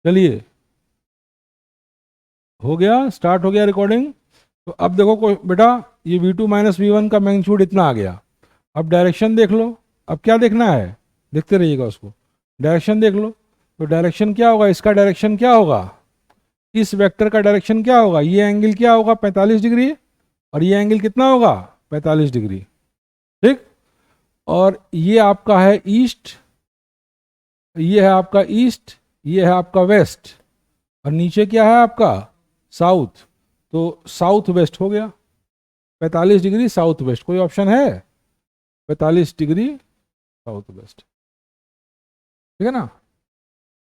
चलिए, हो गया, स्टार्ट हो गया रिकॉर्डिंग। तो अब देखो बेटा, ये V2 माइनस V1 का मैग्नीट्यूड इतना आ गया। अब डायरेक्शन देख लो। अब क्या देखना है, देखते रहिएगा उसको। डायरेक्शन देख लो। तो डायरेक्शन क्या होगा, इसका डायरेक्शन क्या होगा, इस वेक्टर का डायरेक्शन क्या होगा, ये एंगल क्या होगा 45 डिग्री, और ये एंगल कितना होगा 45 डिग्री। ठीक। और ये आपका है ईस्ट, ये है आपका ईस्ट, ये है आपका वेस्ट, और नीचे क्या है आपका साउथ। तो साउथ वेस्ट हो गया, 45 डिग्री साउथ वेस्ट। कोई ऑप्शन है 45 डिग्री साउथ वेस्ट, ठीक है ना।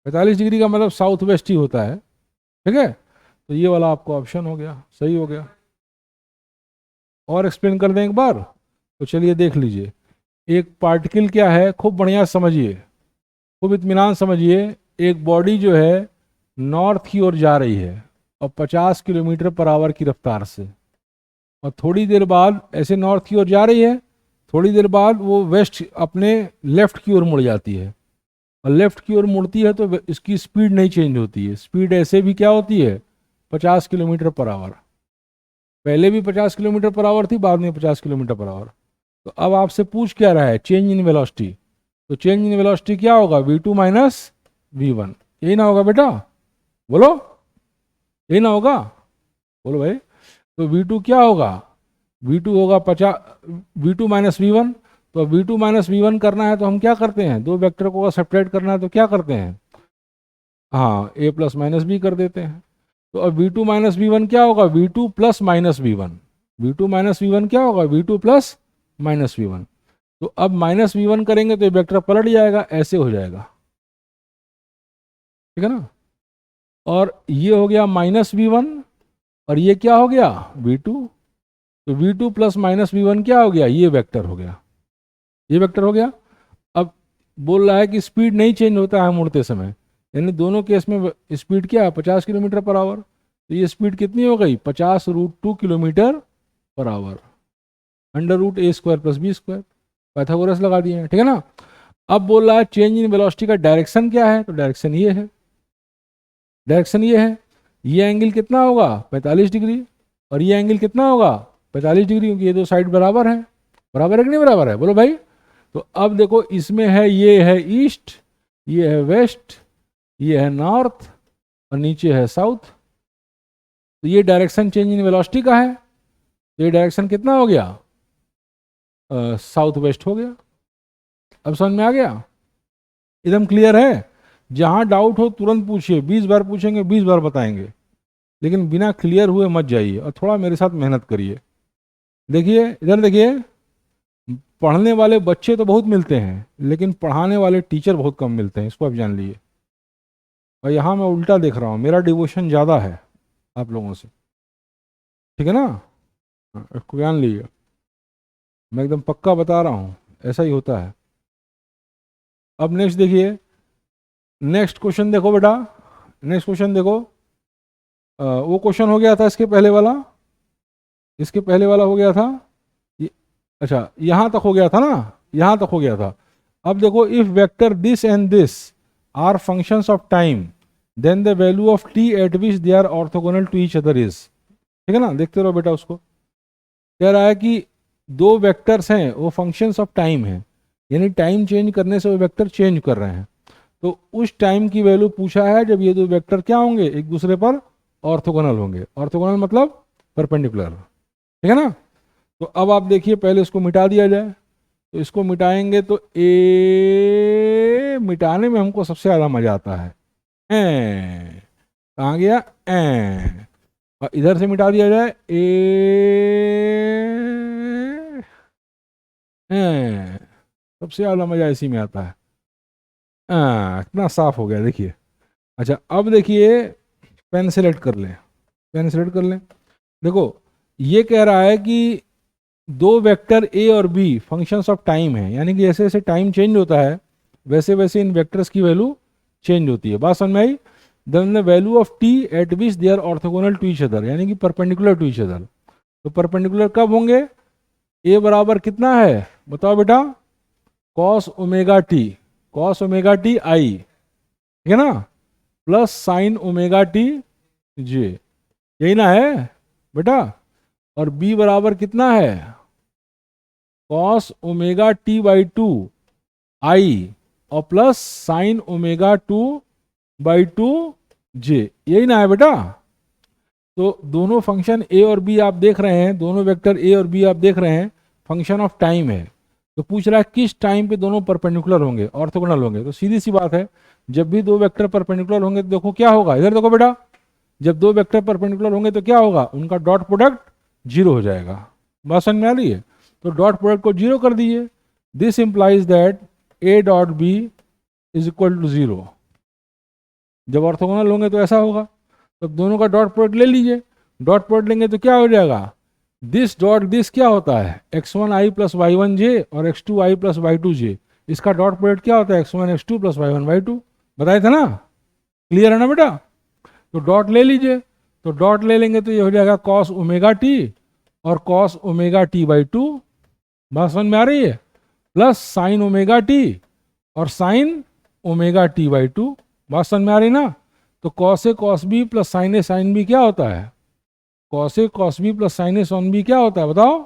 45 डिग्री का मतलब साउथ वेस्ट ही होता है, ठीक है। तो ये वाला आपका ऑप्शन हो गया, सही हो गया। और एक्सप्लेन कर दें एक बार, तो चलिए देख लीजिए। एक पार्टिकल क्या है, खूब बढ़िया समझिए, खूब इत्मीनान समझिए। एक बॉडी जो है नॉर्थ की ओर जा रही है और 50 किलोमीटर पर आवर की रफ्तार से, और थोड़ी देर बाद ऐसे नॉर्थ की ओर जा रही है, थोड़ी देर बाद वो वेस्ट अपने लेफ्ट की ओर मुड़ जाती है, और लेफ्ट की ओर मुड़ती है तो इसकी स्पीड नहीं चेंज होती है। स्पीड ऐसे भी क्या होती है 50 किलोमीटर पर आवर। पहले भी 50 किलोमीटर पर आवर थी, बाद में 50 किलोमीटर पर आवर। तो अब आपसे पूछ क्या रहा है, चेंज इन वेलोसिटी। तो चेंज इन वेलोसिटी क्या होगा, V2 माइनस V1। यही ना होगा बेटा, बोलो, यही ना होगा, बोलो भाई। तो V2 क्या होगा, V2 होगा 50, V2 माइनस V1। तो V2 माइनस V1 करना है तो हम क्या करते हैं, दो वेक्टर को सेपरेट करना है तो क्या करते हैं, हाँ A प्लस माइनस B कर देते हैं। तो अब V2 माइनस V1 क्या होगा, V2 plus minus V1। V2 minus V1 क्या होगा, V2 प्लस माइनस V1। तो अब माइनस V1 करेंगे तो ये वेक्टर पलट जाएगा, ऐसे हो जाएगा, ठीक है ना। और ये हो गया माइनस V1, और ये क्या हो गया V2। तो V2 प्लस माइनस V1 क्या हो गया, ये वेक्टर हो गया, ये वेक्टर हो गया। अब बोल रहा है कि स्पीड नहीं चेंज होता है मुड़ते समय, यानी दोनों केस में स्पीड क्या है 50 किलोमीटर पर आवर। तो ये स्पीड कितनी हो गई 50√2 kilometre per hour, √a² + b²। Pythagoras लगा दिए हैं, ठीक है ना। अब बोल रहा है चेंज इन वेलोसिटी का डायरेक्शन क्या है, तो डायरेक्शन ये है, डायरेक्शन ये है। ये एंगल कितना होगा 45 डिग्री, और ये एंगल कितना होगा 45 डिग्री, क्योंकि ये दो साइड बराबर है। बराबर है कि नहीं बराबर है, बोलो भाई। तो अब देखो इसमें है, ये है ईस्ट, ये है वेस्ट, ये है नॉर्थ, और नीचे है साउथ। तो ये डायरेक्शन चेंज इन वेलोसिटी का है। तो ये डायरेक्शन कितना हो गया, साउथ वेस्ट हो गया। अब समझ में आ गया, एकदम क्लियर है। जहां डाउट हो तुरंत पूछिए, 20 बार पूछेंगे 20 बार बताएंगे, लेकिन बिना क्लियर हुए मत जाइए, और थोड़ा मेरे साथ मेहनत करिए। देखिए इधर देखिए, पढ़ने वाले बच्चे तो बहुत मिलते हैं, लेकिन पढ़ाने वाले टीचर बहुत कम मिलते हैं, इसको आप जान लीजिए। और यहाँ मैं उल्टा देख रहा हूँ, मेरा डिवोशन ज़्यादा है आप लोगों से, ठीक है ना। इसको जान लीजिए, मैं एकदम पक्का बता रहा हूँ, ऐसा ही होता है। अब नेक्स्ट देखिए, नेक्स्ट क्वेश्चन देखो बेटा, नेक्स्ट क्वेश्चन देखो। वो क्वेश्चन हो गया था इसके पहले वाला, इसके पहले वाला हो गया था अच्छा यहाँ तक हो गया था ना, यहाँ तक हो गया था। अब देखो, if vector this and this are functions of time, then the value of t at which they are orthogonal to each other is. ठीक है ना, देखते रहो बेटा उसको। कह रहा है कि दो वेक्टर्स हैं, वो फंक्शंस ऑफ टाइम हैं, यानी टाइम चेंज करने से वो वेक्टर चेंज कर रहे हैं। तो उस टाइम की वैल्यू पूछा है जब ये दो वेक्टर क्या होंगे, एक दूसरे पर ऑर्थोगोनल होंगे। ऑर्थोगोनल मतलब परपेंडिकुलर, ठीक है ना। तो अब आप देखिए, पहले इसको मिटा दिया जाए। तो इसको मिटाएंगे तो ए मिटाने में हमको सबसे ज़्यादा मजा आता है। कहाँ गया और इधर से मिटा दिया जाए सबसे ज़्यादा मजा इसी में आता है। इतना साफ हो गया देखिए। अच्छा अब देखिए, पेन सेलेक्ट कर लें, पेन सेलेक्ट कर लें। देखो ये कह रहा है कि दो वेक्टर ए और बी फंक्शंस ऑफ टाइम है, यानी कि जैसे जैसे टाइम चेंज होता है वैसे वैसे इन वेक्टर्स की वैल्यू चेंज होती है। बात समझ में आई। Then the value of T at which they are orthogonal to each other, यानी कि परपेंडिकुलर टू ईच अदर। तो परपेंडिकुलर कब होंगे, ए बराबर कितना है बताओ बेटा, cos omega T, cos omega T I, ठीक है ना। Plus sine omega T J, यही ना है बेटा। और b बराबर कितना है, cos omega t by two I और plus sine omega two by two J, यही ना है बेटा। तो दोनों फंक्शन ए और बी आप देख रहे हैं, दोनों वेक्टर ए और बी आप देख रहे हैं, फंक्शन ऑफ टाइम है। तो पूछ रहा है किस टाइम पे दोनों परपेंडिकुलर होंगे, ऑर्थोगोनल होंगे। तो सीधी सी बात है, जब भी दो वेक्टर परपेंडिकुलर होंगे तो देखो क्या होगा, इधर देखो बेटा, जब दो वेक्टर परपेंडिकुलर होंगे तो क्या होगा, उनका डॉट प्रोडक्ट जीरो हो जाएगा। बात समझ में आ रही है? तो डॉट प्रोडक्ट को जीरो कर दीजिए। This implies that A dot B is equal to zero. जब ऑर्थोगोनल होंगे तो ऐसा होगा। तो दोनों का डॉट प्रोडक्ट ले लीजिए, डॉट प्रोडक्ट लेंगे तो क्या हो जाएगा, दिस डॉट दिस क्या होता है, x1i प्लस वाई वन जे और x2i प्लस वाई टू जे, इसका डॉट प्रोडक्ट क्या होता है, x1 x2 plus y one y two. बताया था ना, क्लियर है ना बेटा? तो डॉट ले लीजिए, तो डॉट ले लेंगे तो ये हो जाएगा कॉस ओमेगा टी और cos omega t by two. बात समझ में आ रही है? प्लस साइन ओमेगा टी और sign omega t by two. बात समझ में आ रही ना? तो cos A cos B plus sine A sine B क्या होता है, cos A cos B plus sine A sine B क्या होता है बताओ,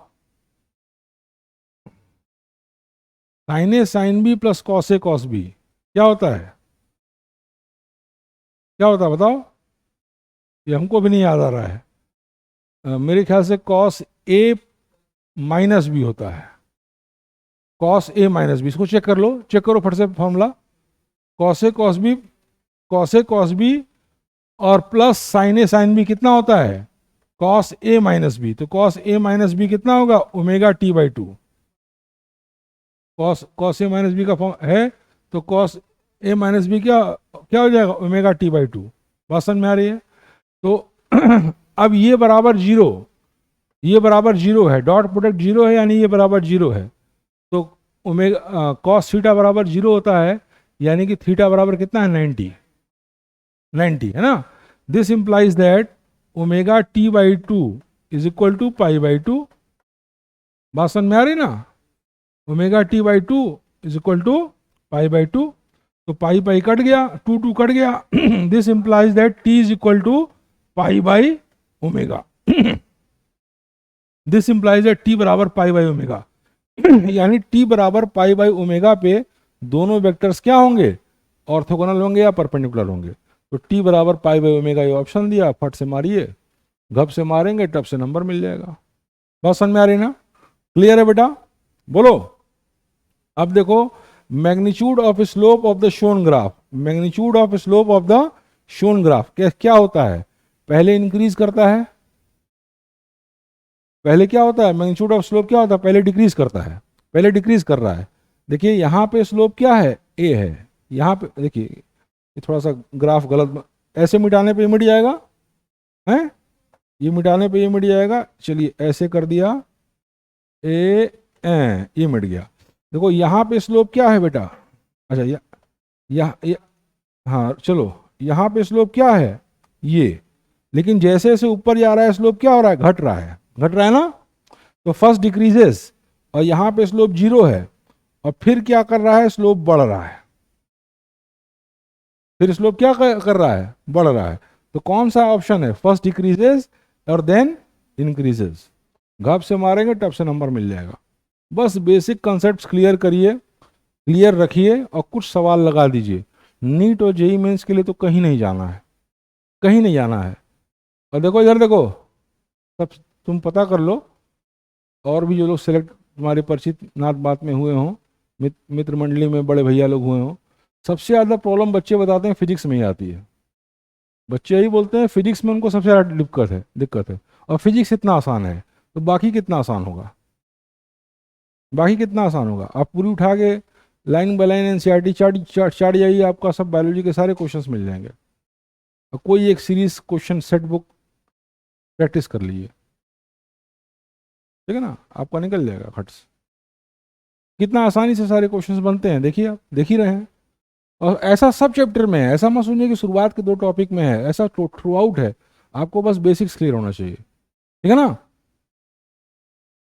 sign A sine B plus cos A cos B क्या होता है, क्या होता है बताओ? ये हमको भी नहीं याद आ रहा है। मेरे ख्याल से कॉस ए माइनस बी होता है, कॉस ए माइनस बी। इसको चेक कर लो, चेक करो फट से formula, cos A cos B, cos A cos B और plus sine A sine B कितना होता है, कॉस ए माइनस बी। तो कॉस ए माइनस बी कितना होगा, omega t by two. Cos A minus B का फॉर्म है, तो कॉस ए माइनस बी क्या क्या हो जाएगा, ओमेगा टी बाई टू। बात समझ में आ रही है? तो अब ये बराबर जीरो, ये बराबर जीरो है, डॉट प्रोडक्ट जीरो है, यानी ये बराबर जीरो है। तो ओमेगा कॉस थीटा बराबर जीरो होता है, यानी कि थीटा बराबर कितना है, 90, 90 है ना। This implies that omega t by two is equal to pi by two. बात समझ में आ रही ना, omega t by two is equal to pi by two. तो पाई पाई कट गया, टू टू कट गया। This implies that t is equal to pi by omega. This implies that t बराबर पाई बाई ओमेगा। यानी t बराबर pi by omega पे दोनों vectors क्या होंगे, ऑर्थोगोनल होंगे या परपेंडिकुलर होंगे। तो टी बराबर पाई बाई ओमेगा ये ऑप्शन दिया, फट से मारिए, घप से मारेंगे टप से नंबर मिल जाएगा। बात समझ में आ रही ना, क्लियर है बेटा? बोलो। अब देखो, magnitude of slope of the shown graph, magnitude of slope of the shown graph क्या होता है, पहले इंक्रीज करता है, पहले क्या होता है, मैग्नीट्यूड ऑफ स्लोप क्या होता है, पहले डिक्रीज करता है, पहले डिक्रीज कर रहा है। देखिए यहाँ पे स्लोप क्या है, ए है, यहाँ पे देखिए ये थोड़ा सा ग्राफ गलत, ऐसे मिटाने पे ये मिट जाएगा, हैं ये मिटाने पे ये मिट जाएगा। चलिए ऐसे कर दिया, ये मिट गया। देखो यहाँ पे स्लोप क्या है बेटा, अच्छा या हाँ चलो, यहाँ पे स्लोप क्या है ये, लेकिन जैसे जैसे ऊपर जा रहा है स्लोप क्या हो रहा है, घट रहा है, घट रहा है ना। तो फर्स्ट डिक्रीजेस और यहाँ पे स्लोप जीरो है, और फिर क्या कर रहा है, स्लोप बढ़ रहा है, फिर स्लोप क्या कर रहा है, बढ़ रहा है। तो कौन सा ऑप्शन है, फर्स्ट डिक्रीजेस और देन इंक्रीजेस। घप से मारेंगे टप से नंबर मिल जाएगा। बस बेसिक कंसेप्ट क्लियर करिए, क्लियर रखिए और कुछ सवाल लगा दीजिए। नीट और जेई मेंस के लिए तो कहीं नहीं जाना है, कहीं नहीं जाना है। और देखो इधर देखो, सब तुम पता कर लो, और भी जो लोग सिलेक्ट तुम्हारे परिचित नात बात में हुए हों, मित्र मंडली में बड़े भैया लोग हुए हों, सबसे ज़्यादा प्रॉब्लम बच्चे बताते हैं फिजिक्स में ही आती है। बच्चे यही बोलते हैं फिजिक्स में उनको सबसे ज़्यादा दिक्कत है। और फिजिक्स इतना आसान है तो बाकी कितना आसान होगा, बाकी कितना आसान होगा। आप पूरी उठा के line by line NCERT chart जाइए, आपका सब बायोलॉजी के सारे क्वेश्चंस मिल जाएंगे। और कोई एक series question set book practice कर लीजिए, ठीक है ना, आपका निकल जाएगा खट से। कितना आसानी से सारे क्वेश्चंस बनते हैं, देखिए आप देख ही रहे हैं। और ऐसा सब चैप्टर में है, ऐसा मत सुनिए कि शुरुआत के 2 टॉपिक में है, ऐसा थ्रू आउट है। आपको बस बेसिक्स क्लियर होना चाहिए, ठीक है ना।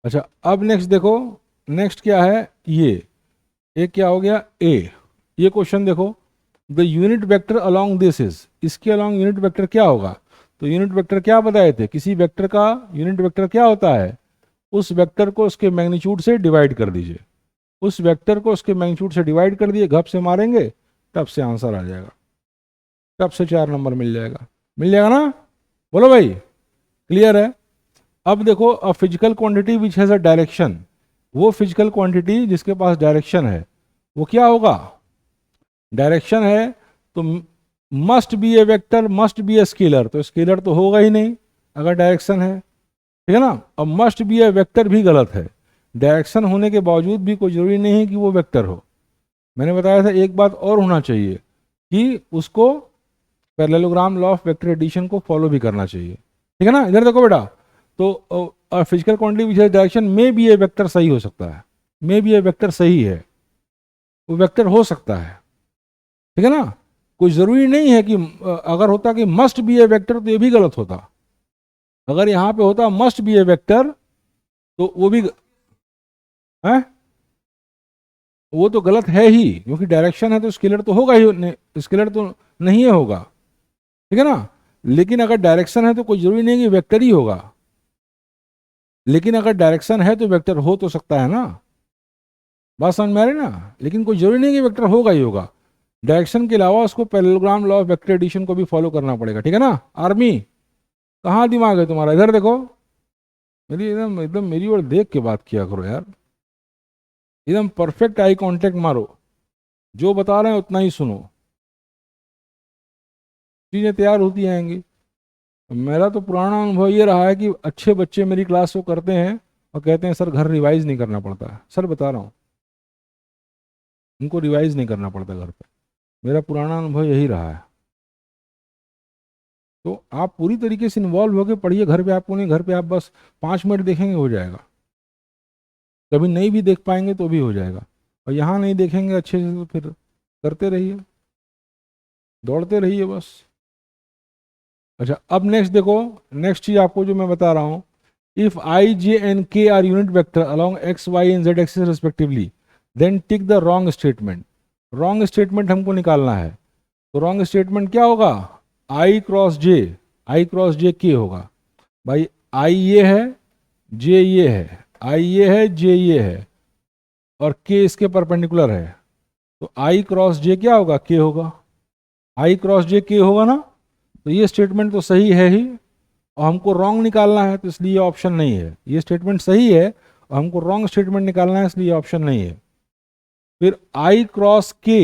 अच्छा अब नेक्स्ट देखो, नेक्स्ट क्या है, ये एक क्या हो गया, ए। ये क्वेश्चन देखो, the unit vector along this is, इसके अलोंग यूनिट वेक्टर क्या होगा? तो यूनिट वेक्टर क्या बताए थे, किसी वेक्टर का यूनिट वेक्टर क्या होता है? उस वेक्टर को उसके मैग्नीट्यूड से डिवाइड कर दीजिए, उस वेक्टर को उसके मैग्नीट्यूड से डिवाइड कर दिए, घप से मारेंगे, तब से आंसर आ जाएगा, तब से 4 नंबर मिल जाएगा, मिल जाएगा ना? बोलो भाई, क्लियर है? अब देखो, a physical quantity which has a direction, वो फिजिकल क्वांटिटी जिसके पास डायरेक्शन है वो क्या होगा? डायरेक्शन है तो must be A vector, must be a scalar, तो स्केलर तो होगा ही नहीं अगर डायरेक्शन है, ठीक है ना? अब मस्ट बी ए वेक्टर भी गलत है, डायरेक्शन होने के बावजूद भी कोई जरूरी नहीं है कि वो वेक्टर हो। मैंने बताया था एक बात और होना चाहिए कि उसको parallelogram law of vector addition को फॉलो भी करना चाहिए, ठीक है ना? इधर देखो बेटा, तो physical quantity which has direction में बी ए वेक्टर सही हो सकता है, में बी ए वेक्टर सही है, वो वेक्टर हो सकता है, ठीक है ना? कोई जरूरी नहीं है कि अगर होता कि मस्ट बी ए वेक्टर तो ये भी गलत होता, अगर यहाँ पे होता मस्ट बी ए वेक्टर तो वो भी है, वो तो गलत है ही, क्योंकि डायरेक्शन है तो स्केलर तो होगा ही, स्केलर तो नहीं है होगा, ठीक है ना? लेकिन अगर डायरेक्शन है तो कोई जरूरी नहीं कि वेक्टर ही होगा, लेकिन अगर डायरेक्शन है तो वेक्टर हो तो सकता है ना, बात समझ में आ रही ना? लेकिन कोई जरूरी नहीं कि वेक्टर होगा ही होगा, डायरेक्शन के अलावा उसको parallelogram law of vector addition को भी फॉलो करना पड़ेगा, ठीक है ना? आर्मी, कहाँ दिमाग है तुम्हारा? इधर देखो, मेरी एकदम एकदम मेरी ओर देख के बात किया करो यार, एकदम परफेक्ट आई कांटेक्ट मारो, जो बता रहे हैं उतना ही सुनो, चीजें तैयार होती आएंगी। मेरा तो पुराना अनुभव ये रहा है कि अच्छे बच्चे मेरी क्लास को करते हैं और कहते हैं सर घर रिवाइज नहीं करना पड़ता है, सर बता रहा हूँ, उनको रिवाइज नहीं करना पड़ता घर पे, मेरा पुराना अनुभव यही रहा है। तो आप पूरी तरीके से इन्वॉल्व होकर पढ़िए, घर पे आपको नहीं, घर पे आप बस 5 मिनट देखेंगे हो जाएगा, कभी नहीं भी देख पाएंगे तो भी हो जाएगा, और यहाँ नहीं देखेंगे अच्छे से तो फिर करते रहिए, दौड़ते रहिए बस। अच्छा, अब नेक्स्ट देखो, नेक्स्ट चीज आपको जो मैं बता रहा हूँ, if i j and k are unit vector along x y and z axis respectively then tick the wrong statement. Wrong statement हमको निकालना है, तो रॉन्ग स्टेटमेंट क्या होगा? आई क्रॉस जे, आई क्रॉस जे के होगा भाई, आई ये है, जे ये है, आई ये है, जे ये है, और के इसके परपेंडिकुलर है, तो आई क्रॉस जे क्या होगा? के होगा, आई क्रॉस जे के होगा ना? तो ये स्टेटमेंट तो सही है ही, और हमको रॉन्ग निकालना है तो इसलिए ऑप्शन नहीं है, ये स्टेटमेंट सही है और हमको रॉन्ग स्टेटमेंट निकालना है इसलिए ऑप्शन नहीं है। फिर आई क्रॉस के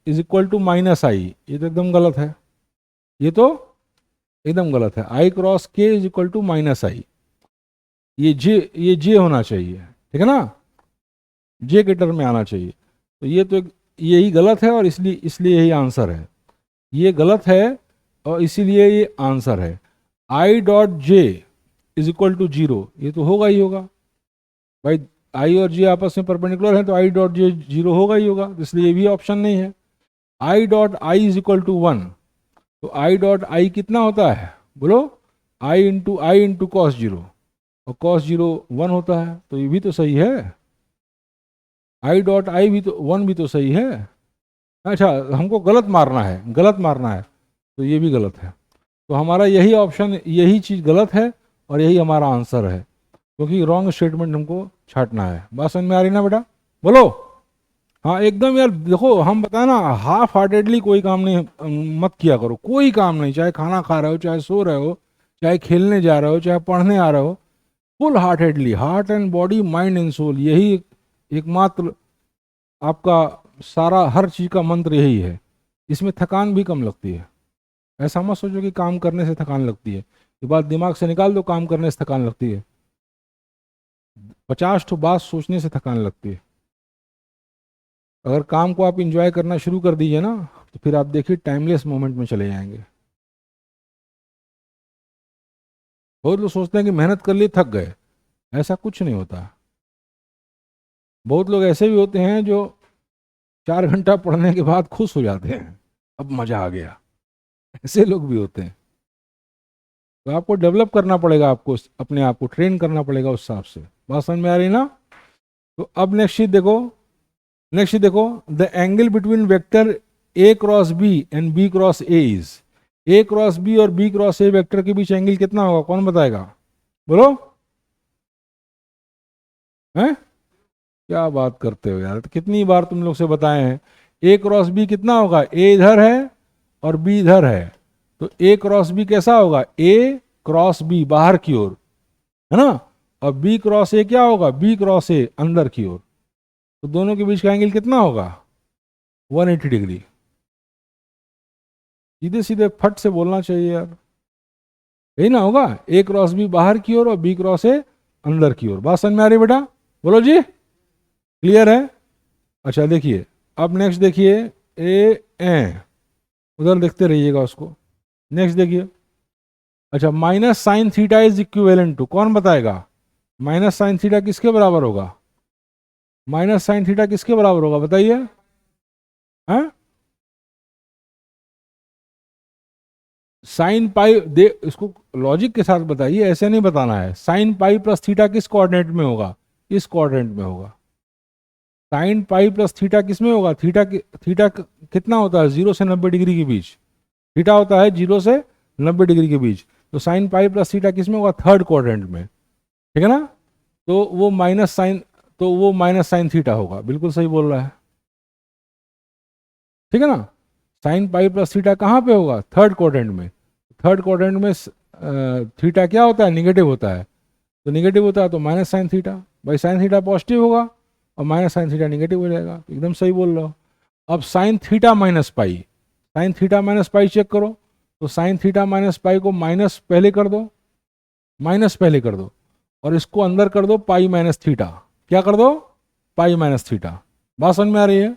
इज इक्वल टू माइनस आई, ये तो एकदम गलत है, ये तो एकदम गलत है, आई क्रॉस के इज इक्वल टू माइनस आई, ये जे होना चाहिए, ठीक है ना? जे के टर्म में आना चाहिए, तो ये तो यही गलत है और इसलिए इसलिए यही आंसर है, ये गलत है और इसीलिए ये आंसर है। I dot j is equal to 0, ये तो होगा ही होगा भाई, आई और जे आपस में परपेंडिकुलर है तो आई डॉट जे 0 होगा ही होगा, तो इसलिए ये भी ऑप्शन नहीं है। I dot i is equal to 1, तो आई डॉट आई कितना होता है बोलो? आई इंटू कॉस 0, और कॉस 0 1 होता है, तो ये भी तो सही है, आई डॉट आई भी तो 1 भी तो सही है। अच्छा, हमको गलत मारना है, गलत मारना है, तो ये भी गलत है, तो हमारा यही ऑप्शन, यही चीज़ गलत है और यही हमारा आंसर है, क्योंकि रॉन्ग स्टेटमेंट हमको छांटना है। बात समझ में आ रही ना बेटा? बोलो हाँ एकदम यार। देखो हम बताए ना, हाफ हार्टेडली कोई काम नहीं मत किया करो, कोई काम नहीं, चाहे खाना खा रहे हो, चाहे सो रहे हो, चाहे खेलने जा रहे हो, चाहे पढ़ने आ रहे हो, full heartedly, heart and body mind and soul, यही एकमात्र आपका सारा हर चीज़ का मंत्र यही है। इसमें थकान भी कम लगती है, ऐसा मत सोचो कि काम करने से थकान लगती है, ये बात दिमाग से निकाल दो, काम करने से थकान लगती है, 50 ठो बात सोचने से थकान लगती है। अगर काम को आप इंजॉय करना शुरू कर दीजिए ना, तो फिर आप देखिए टाइमलेस मोमेंट में चले जाएंगे। बहुत लोग सोचते हैं कि मेहनत कर लिए थक गए, ऐसा कुछ नहीं होता। बहुत लोग ऐसे भी होते हैं जो 4 घंटा पढ़ने के बाद खुश हो जाते हैं, अब मजा आ गया, ऐसे लोग भी होते हैं। तो आपको डेवलप करना पड़ेगा, आपको अपने आप को ट्रेन करना पड़ेगा उस हिसाब से। बात समझ में आ रही ना? तो अब नेक्स्ट चीज देखो, नेक्स्ट चीज देखो, the angle between vector A cross B and B cross A is, A cross B और बी क्रॉस ए वेक्टर के बीच एंगल कितना होगा, कौन बताएगा, बोलो। हैं, क्या बात करते हो यार, तो कितनी बार तुम लोग से बताए हैं, ए क्रॉस बी कितना होगा, ए इधर है और बी इधर है, तो ए क्रॉस बी कैसा होगा, ए क्रॉस बी बाहर की ओर, है ना, और बी क्रॉस ए क्या होगा, बी क्रॉस ए अंदर की ओर, तो दोनों के बीच का एंगल कितना होगा, 180 डिग्री। सीधे सीधे फट से बोलना चाहिए यार, यही ना होगा, ए क्रॉस बी बाहर की ओर और बी क्रॉस ए अंदर की ओर। बात समझ में आ रही बेटा, बोलो जी, क्लियर है। अच्छा देखिए, अब नेक्स्ट देखिए, ए उधर देखते रहिएगा उसको। नेक्स्ट देखिए, अच्छा minus sine theta is equivalent to, कौन बताएगा, माइनस साइन थीटा किसके बराबर होगा, माइनस साइन थीटा किसके बराबर होगा बताइए, हाँ, साइन पाई दे, इसको लॉजिक के साथ बताइए, ऐसे नहीं बताना है। साइन पाई प्लस थीटा किस कोऑर्डिनेट में होगा, इस कोऑर्डिनेट में होगा। साइन पाई प्लस थीटा किस में होगा, थीटा कितना होता है, 0 से 90 डिग्री के बीच, थीटा होता है 0 से 90 डिग्री के बीच, तो साइन पाई प्लस थीटा किस में होगा, थर्ड क्वाड्रेंट में, ठीक है ना, तो वो माइनस साइन थीटा होगा, बिल्कुल सही बोल रहा है, ठीक है ना। साइन पाई प्लस थीटा कहाँ पे होगा, थर्ड क्वाड्रेंट में, थर्ड क्वाड्रेंट में थीटा क्या होता है, निगेटिव होता है, तो निगेटिव होता है तो माइनस साइन थीटा, भाई साइन थीटा पॉजिटिव होगा और माइनस साइन थीटा निगेटिव हो जाएगा, तो एकदम सही बोल रहे हो। अब sine theta minus pi, sine theta minus pi check करो, तो साइन थीटा माइनस पाई को माइनस पहले कर दो, माइनस पहले कर दो, और इसको अंदर कर दो पाई माइनस थीटा, क्या कर दो, पाई माइनस थीटा। बात समझ में आ रही है,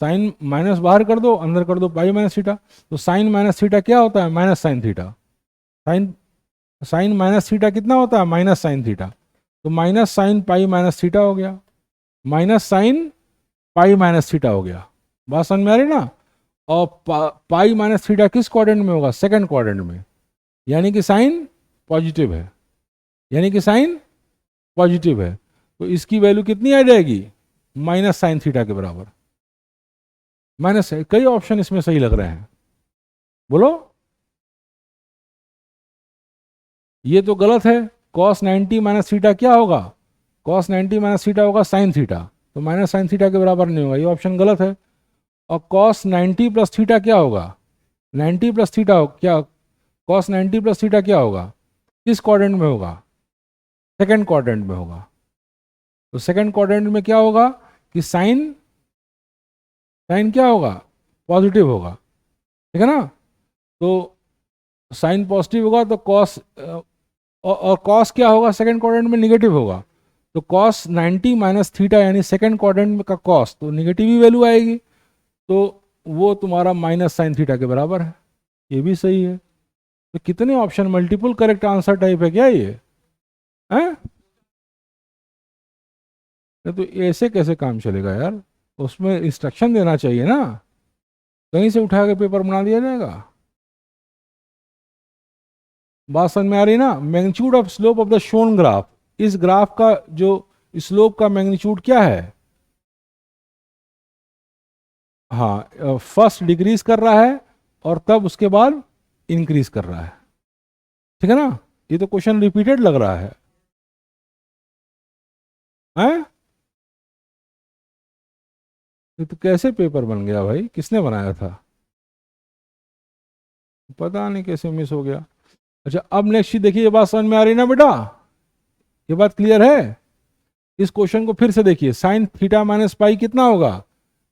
साइन माइनस बाहर कर दो, अंदर कर दो पाई माइनस थीटा, तो साइन माइनस थीटा क्या होता है, minus sine theta, sine sine minus theta कितना होता है, माइनस साइन थीटा, तो minus sine pi minus theta हो गया, minus sine pi minus theta हो गया। बात समझ में आ रही ना, और पाई माइनस थीटा किस क्वाड्रेंट में होगा, सेकंड क्वाड्रेंट में, यानी कि साइन पॉजिटिव है, यानी कि साइन पॉजिटिव है, तो इसकी वैल्यू कितनी आ जाएगी, माइनस साइन थीटा के बराबर। माइनस, कई ऑप्शन इसमें सही लग रहे हैं, बोलो। ये तो गलत है, cos 90 माइनस थीटा क्या होगा, cos 90 माइनस थीटा होगा साइन थीटा, तो माइनस साइन थीटा के बराबर नहीं होगा, ये ऑप्शन गलत है। और cos 90 प्लस थीटा क्या होगा, 90 प्लस थीटा क्या, cos 90 प्लस थीटा क्या होगा, किस क्वाड्रेंट में होगा, सेकंड क्वाड्रेंट में होगा, तो सेकंड क्वाड्रेंट में क्या होगा कि साइन क्या होगा, पॉजिटिव होगा, ठीक है ना, तो साइन पॉजिटिव होगा तो कॉस, और कॉस क्या होगा, सेकंड क्वाड्रेंट में निगेटिव होगा, तो कॉस 90 माइनस थीटा यानी सेकंड क्वाड्रेंट में का कॉस, तो निगेटिव ही वैल्यू आएगी, तो वो तुम्हारा माइनस साइन थीटा के बराबर है, ये भी सही है। तो कितने option, multiple correct answer type है क्या ये, हैं? तो ऐसे कैसे काम चलेगा यार, उसमें इंस्ट्रक्शन देना चाहिए ना, कहीं से उठा के पेपर बना दिया जाएगा। बात समझ में आ रही ना, magnitude of slope of the shown graph, इस ग्राफ का जो स्लोप का मैग्नीट्यूड क्या है, हाँ फर्स्ट डिक्रीज कर रहा है और तब उसके बाद इंक्रीज कर रहा है, ठीक है ना, ये तो क्वेश्चन रिपीटेड लग रहा है, हैं? ये तो कैसे पेपर बन गया भाई, किसने बनाया था, पता नहीं कैसे मिस हो गया। अच्छा अब नेक्स्ट चीज देखिए, ये बात समझ में आ रही ना बेटा, ये बात क्लियर है। इस क्वेश्चन को फिर से देखिए, साइन थीटा माइनस पाई कितना होगा,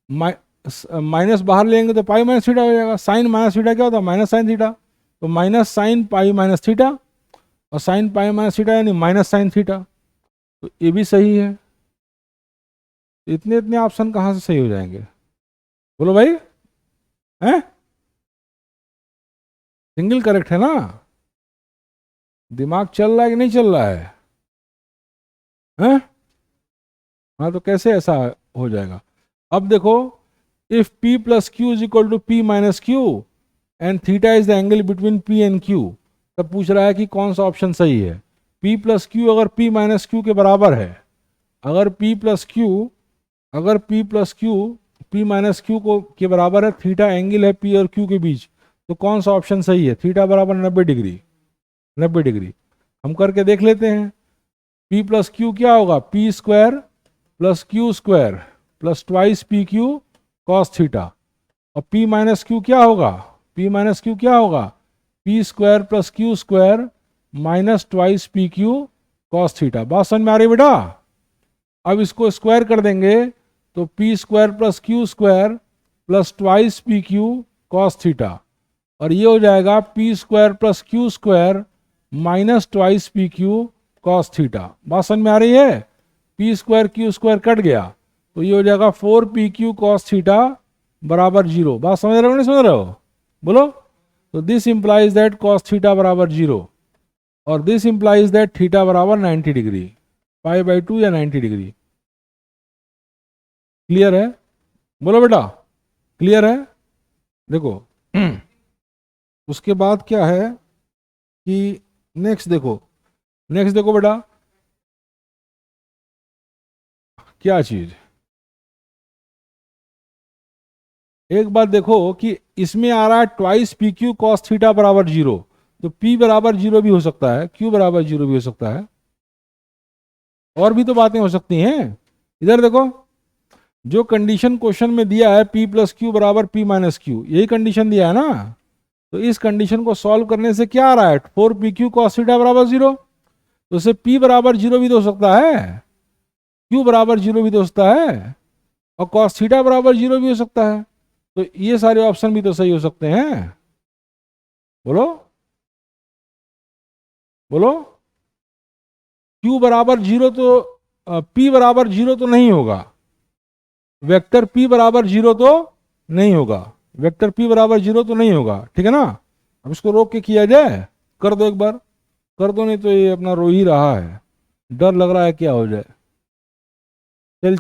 माइनस बाहर लेंगे तो पाई माइनस थीटा हो जाएगा, साइन माइनस थीटा क्या होता है, माइनस साइन थीटा, तो minus sine pi minus theta, और साइन पाई माइनस थीटा यानी माइनस साइन थीटा, तो ये भी सही है। इतने इतने ऑप्शन कहाँ से सही हो जाएंगे, बोलो भाई, हैं? सिंगल करेक्ट है ना, दिमाग चल रहा है कि नहीं चल रहा है, हैं? हाँ तो कैसे ऐसा हो जाएगा, अब देखो, if p plus q is equal to p minus q and theta is the angle between p and q, तब पूछ रहा है कि कौन सा ऑप्शन सही है। p प्लस क्यू अगर p माइनस क्यू के बराबर है, अगर p plus Q P minus Q को के बराबर है, थीटा एंगल है P और Q के बीच, तो कौन सा ऑप्शन सही है? थीटा बराबर 90 डिग्री, 90 डिग्री। हम करके देख लेते हैं। P प्लस क्यू क्या होगा? P square plus Q square plus twice P Q cos theta. और P माइनस क्यू क्या होगा? P माइनस क्यू क्या होगा? P square plus Q square minus twice P Q cos theta. बात समझ में आ रही बेटा? अब इसको स्क्वायर कर देंगे तो P square plus Q square plus twice P Q cos theta, और ये हो जाएगा P square plus Q square minus twice P Q cos theta. बात समझ में आ रही है? P square Q square cut गया तो ये हो जाएगा 4PQ कॉस थीटा बराबर 0। बात समझ रहे हो नहीं समझ रहे हो? बोलो। तो this implies that cos theta बराबर 0 और दिस इंप्लाइज दैट थीटा बराबर 90 डिग्री, π/2 या 90 डिग्री। क्लियर है? बोलो बेटा, क्लियर है? देखो उसके बाद क्या है कि नेक्स्ट देखो, नेक्स्ट देखो बेटा, क्या चीज, एक बात देखो कि इसमें आ रहा है twice P Q cos theta बराबर 0, तो P बराबर 0 भी हो सकता है, Q बराबर 0 भी हो सकता है, और भी तो बातें हो सकती हैं। इधर देखो, जो कंडीशन क्वेश्चन में दिया है P प्लस क्यू बराबर P माइनस क्यू, यही कंडीशन दिया है ना। तो इस कंडीशन को सॉल्व करने से क्या आ रहा है? 4PQ cos थीटा बराबर 0, तो उसे P बराबर 0 भी तो हो सकता है, Q बराबर 0 भी तो हो सकता है, और cos थीटा बराबर 0 भी हो सकता है। तो ये सारे ऑप्शन भी तो सही हो सकते हैं। बोलो बोलो। Q बराबर 0 तो P बराबर 0 तो नहीं होगा, वेक्टर P बराबर 0 तो नहीं होगा, वेक्टर P बराबर 0 तो नहीं होगा, ठीक है ना। अब इसको रोक के किया जाए, कर दो एक बार, कर दो, नहीं तो ये अपना रो ही रहा है, डर लग रहा है क्या हो जाए। चल